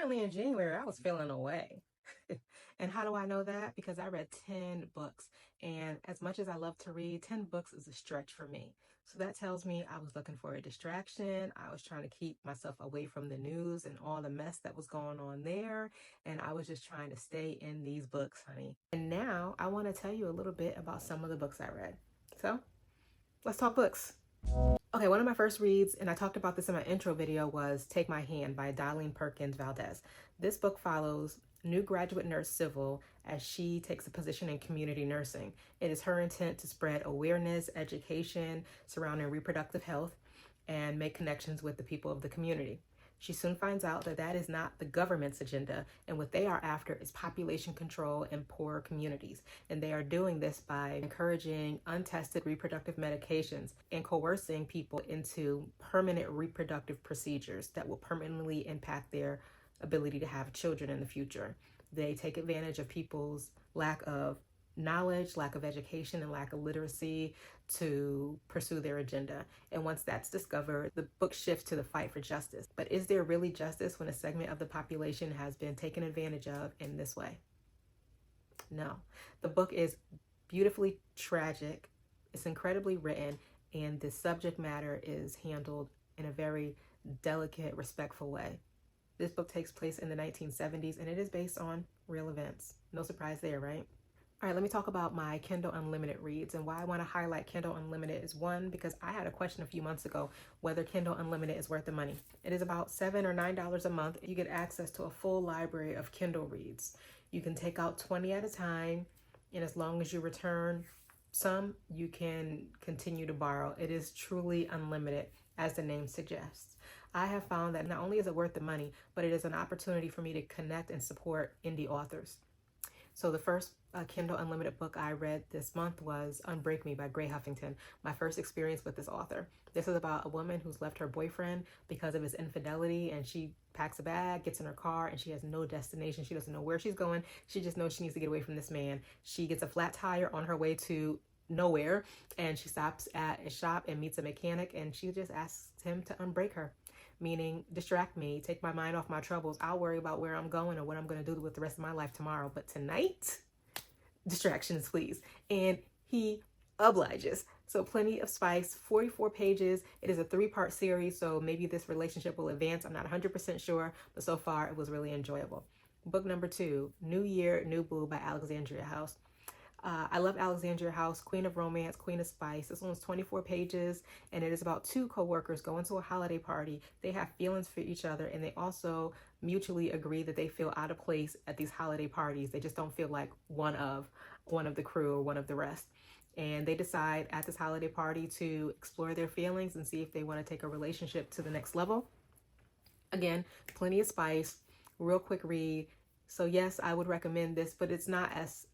Apparently in January, I was feeling away. And how do I know that? Because I read 10 books. And as much as I love to read, 10 books is a stretch for me. So that tells me I was looking for a distraction. I was trying to keep myself away from the news and all the mess that was going on there. And I was just trying to stay in these books, honey. And now I want to tell you a little bit about some of the books I read. So let's talk books. Okay, one of my first reads, and I talked about this in my intro video, was Take My Hand by Darlene Perkins Valdez. This book follows new graduate nurse Civil as she takes a position in community nursing. It is her intent to spread awareness, education surrounding reproductive health, and make connections with the people of the community. She soon finds out that that is not the government's agenda, and what they are after is population control in poor communities. And they are doing this by encouraging untested reproductive medications and coercing people into permanent reproductive procedures that will permanently impact their ability to have children in the future. They take advantage of people's lack of knowledge, lack of education, and lack of literacy to pursue their agenda. And once that's discovered, the book shifts to the fight for justice. But is there really justice when a segment of the population has been taken advantage of in this way? No. The book is beautifully tragic. It's incredibly written, and the subject matter is handled in a very delicate, respectful way. This book takes place in the 1970s, and it is based on real events. No surprise there, right? All right, let me talk about my Kindle Unlimited reads, and why I want to highlight Kindle Unlimited is, one, because I had a question a few months ago whether Kindle Unlimited is worth the money. It is about $7 or $9 a month. You get access to a full library of Kindle reads. You can take out 20 at a time, and as long as you return some, you can continue to borrow. It is truly unlimited, as the name suggests. I have found that not only is it worth the money, but it is an opportunity for me to connect and support indie authors. So the first Kindle Unlimited book I read this month was Unbreak Me by Gray Huffington, my first experience with this author. This is about a woman who's left her boyfriend because of his infidelity, and she packs a bag, gets in her car, and she has no destination. She doesn't know where she's going. She just knows she needs to get away from this man. She gets a flat tire on her way to nowhere, and she stops at a shop and meets a mechanic, and she just asks him to unbreak her. Meaning, distract me, take my mind off my troubles. I'll worry about where I'm going or what I'm going to do with the rest of my life tomorrow. But tonight, distractions, please. And he obliges. So plenty of spice, 44 pages. It is a 3-part series, so maybe this relationship will advance. I'm not 100% sure, but so far it was really enjoyable. Book number 2, New Year, New Boo by Alexandria House. I love Alexandria House, Queen of Romance, Queen of Spice. This one's 24 pages, and it is about 2 co-workers going to a holiday party. They have feelings for each other, and they also mutually agree that they feel out of place at these holiday parties. They just don't feel like one of the crew or one of the rest. And they decide at this holiday party to explore their feelings and see if they want to take a relationship to the next level. Again, plenty of spice, real quick read. So yes, I would recommend this, but it's not as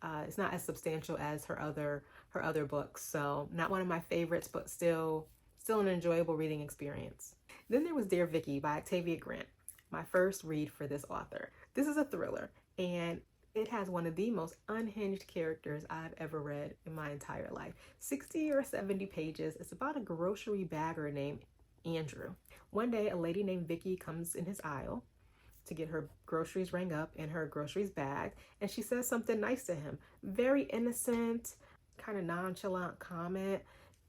substantial as her other books. So not one of my favorites, but still an enjoyable reading experience. Then there was Dear Vicky by Octavia Grant, my first read for this author. This is a thriller, and it has one of the most unhinged characters I've ever read in my entire life. 60 or 70 pages. It's about a grocery bagger named Andrew. One day, a lady named Vicky comes in his aisle to get her groceries rang up in her groceries bag, and she says something nice to him. Very innocent, kind of nonchalant comment,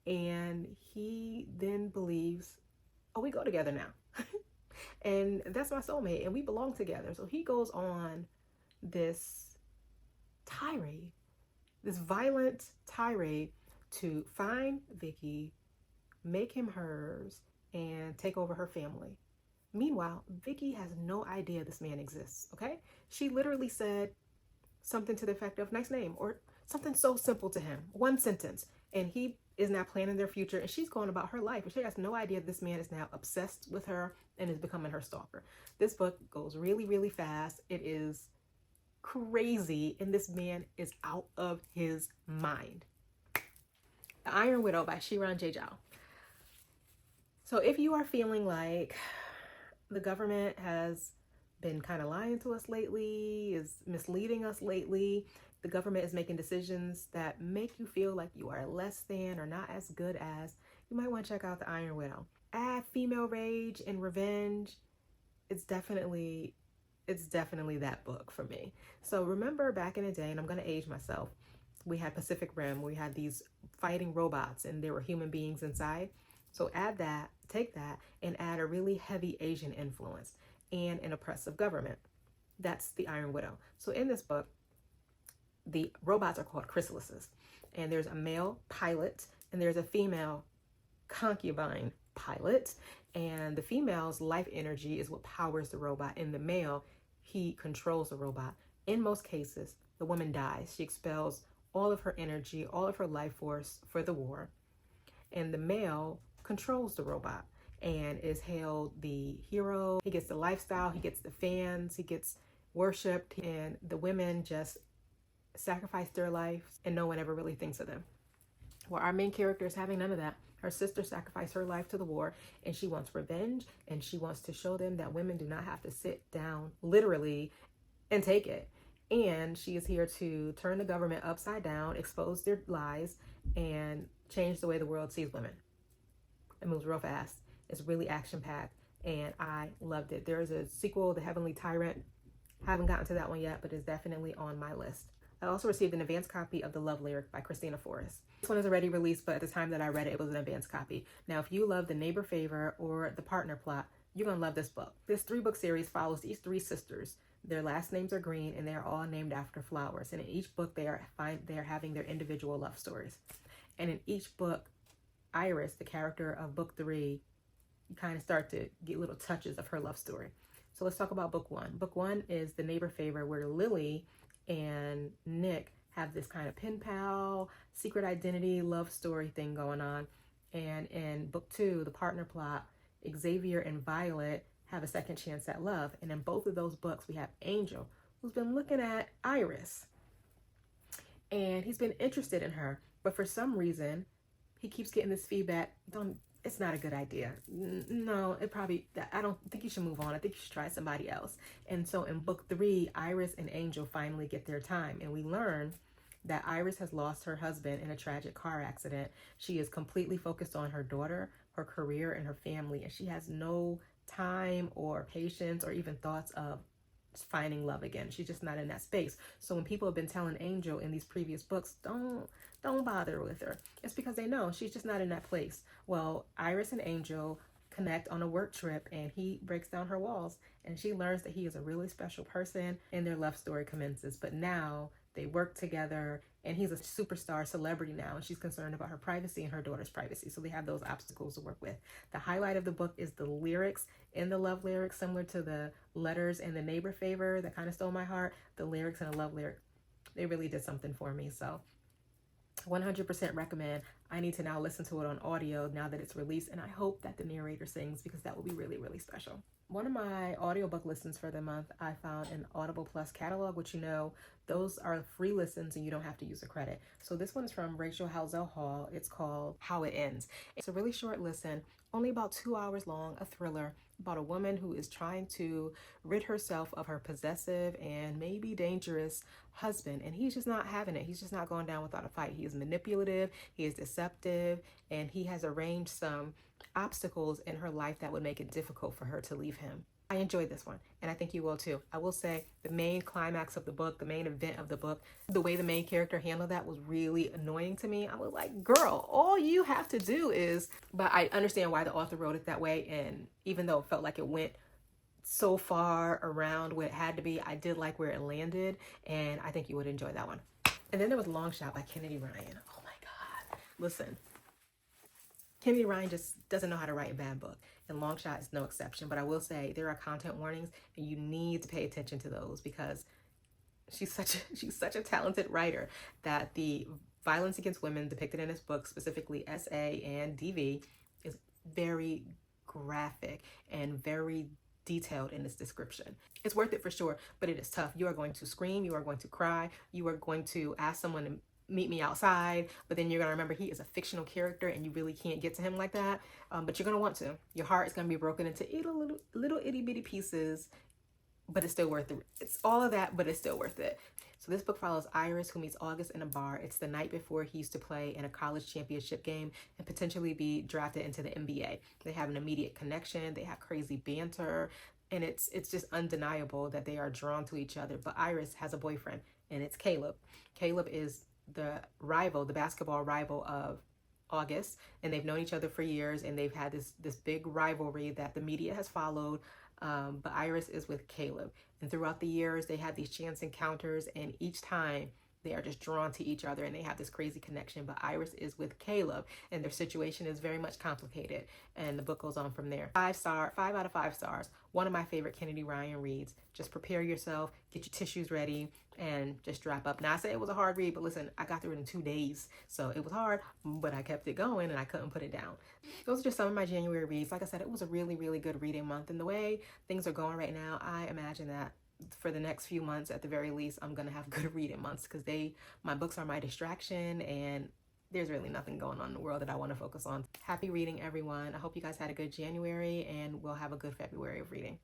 and he then believes, oh, we go together now. And that's my soulmate, and we belong together. So he goes on this tirade, this violent tirade to find Vicky, make him hers, and take over her family. Meanwhile, Vicky has no idea this man exists, okay? She literally said something to the effect of nice name or something so simple to him, one sentence, and he is now planning their future, and she's going about her life, and she has no idea this man is now obsessed with her and is becoming her stalker. This book goes really, really fast. It is crazy, and this man is out of his mind. The Iron Widow by Xiran Jay Zhao. So if you are feeling like the government has been kind of lying to us lately, is misleading us lately, the government is making decisions that make you feel like you are less than or not as good as, you might want to check out The Iron Widow. Add female rage and revenge. It's definitely it's definitely that book for me. So remember back in the day, and I'm going to age myself, we had Pacific Rim, we had these fighting robots and there were human beings inside. So add that, take that, and add a really heavy Asian influence and an oppressive government. That's the Iron Widow. So in this book, the robots are called chrysalises. And there's a male pilot and there's a female concubine pilot. And the female's life energy is what powers the robot. And the male, he controls the robot. In most cases, the woman dies. She expels all of her energy, all of her life force for the war. And the male controls the robot and is hailed the hero. He gets the lifestyle, he gets the fans, he gets worshipped, and the women just sacrifice their lives and no one ever really thinks of them. Well, our main character is having none of that. Her sister sacrificed her life to the war and she wants revenge, and she wants to show them that women do not have to sit down literally and take it. And she is here to turn the government upside down, expose their lies, and change the way the world sees women. It moves real fast. It's really action-packed, and I loved it. There is a sequel, The Heavenly Tyrant. Haven't gotten to that one yet, but it's definitely on my list. I also received an advance copy of The Love Lyric by Christina Forrest. This one is already released, but at the time that I read it, it was an advance copy. Now, if you love The Neighbor Favor or The Partner Plot, you're going to love this book. This 3-book series follows these 3 sisters. Their last names are Green, and they're all named after flowers. And in each book, they are having their individual love stories. And in each book, Iris, the character of book 3, you kind of start to get little touches of her love story. So let's talk about book 1. Book 1 is The Neighbor Favor, where Lily and Nick have this kind of pen pal, secret identity, love story thing going on. And in book 2, The Partner Plot, Xavier and Violet have a second chance at love. And in both of those books, we have Angel, who's been looking at Iris. And he's been interested in her. But for some reason, he keeps getting this feedback, it's not a good idea. No, I don't think you should move on. I think you should try somebody else. And so in book 3, Iris and Angel finally get their time. And we learn that Iris has lost her husband in a tragic car accident. She is completely focused on her daughter, her career, and her family. And she has no time or patience or even thoughts of finding love again. She's just not in that space. So when people have been telling Angel in these previous books, don't bother with her, it's because they know she's just not in that place. Well, Iris and Angel connect on a work trip, and he breaks down her walls, and she learns that he is a really special person, and their love story commences. But now they work together, and he's a superstar celebrity now, and she's concerned about her privacy and her daughter's privacy. So they have those obstacles to work with. The highlight of the book is the lyrics. In the love lyrics, similar to the letters in The Neighbor Favor that kind of stole my heart, the lyrics in the love lyric, they really did something for me. So 100% recommend. I need to now listen to it on audio now that it's released, and I hope that the narrator sings, because that would be really, really special. One of my audiobook listens for the month, I found an Audible Plus catalog, which, you know, those are free listens and you don't have to use a credit. So this one's from Rachel Halsell Hall. It's called How It Ends. It's a really short listen, only about 2 hours long, a thriller about a woman who is trying to rid herself of her possessive and maybe dangerous husband, and he's just not having it. He's just not going down without a fight. He is manipulative, he is deceptive, and he has arranged some obstacles in her life that would make it difficult for her to leave him. I enjoyed this one, and I think you will too. I will say the main climax of the book, the main event of the book, the way the main character handled that was really annoying to me. I was like, girl, all you have to do is, but I understand why the author wrote it that way, and even though it felt like it went so far around where it had to be, I did like where it landed, and I think you would enjoy that one. And then there was Long Shot by Kennedy Ryan. Oh my God. Listen, Kennedy Ryan just doesn't know how to write a bad book, and Long Shot is no exception. But I will say there are content warnings, and you need to pay attention to those, because she's such a talented writer that the violence against women depicted in this book, specifically SA and DV, is very graphic and very detailed in its description. It's worth it for sure, but it is tough. You are going to scream, you are going to cry, you are going to ask someone to meet me outside, but then you're going to remember he is a fictional character and you really can't get to him like that. But you're going to want to. Your heart is going to be broken into little itty bitty pieces, but it's still worth it. It's all of that, but it's still worth it. So this book follows Iris, who meets August in a bar. It's the night before he used to play in a college championship game and potentially be drafted into the NBA. They have an immediate connection. They have crazy banter. and it's just undeniable that they are drawn to each other. But Iris has a boyfriend, and it's Caleb. Caleb is the rival, the basketball rival of August, and they've known each other for years, and they've had this big rivalry that the media has followed. But Iris is with Caleb, and throughout the years they have these chance encounters, and each time they are just drawn to each other and they have this crazy connection. But Iris is with Caleb, and their situation is very much complicated, and the book goes on from there. 5 out of 5 stars. One of my favorite Kennedy Ryan reads. Just prepare yourself, get your tissues ready, and just strap up. Now, I said it was a hard read, but listen, I got through it in 2 days, so it was hard, but I kept it going and I couldn't put it down. Those are just some of my January reads. Like I said, it was a really, really good reading month, and the way things are going right now, I imagine that for the next few months, at the very least, I'm gonna have good reading months, because my books are my distraction, and there's really nothing going on in the world that I want to focus on. Happy reading, everyone. I hope you guys had a good January, and we'll have a good February of reading.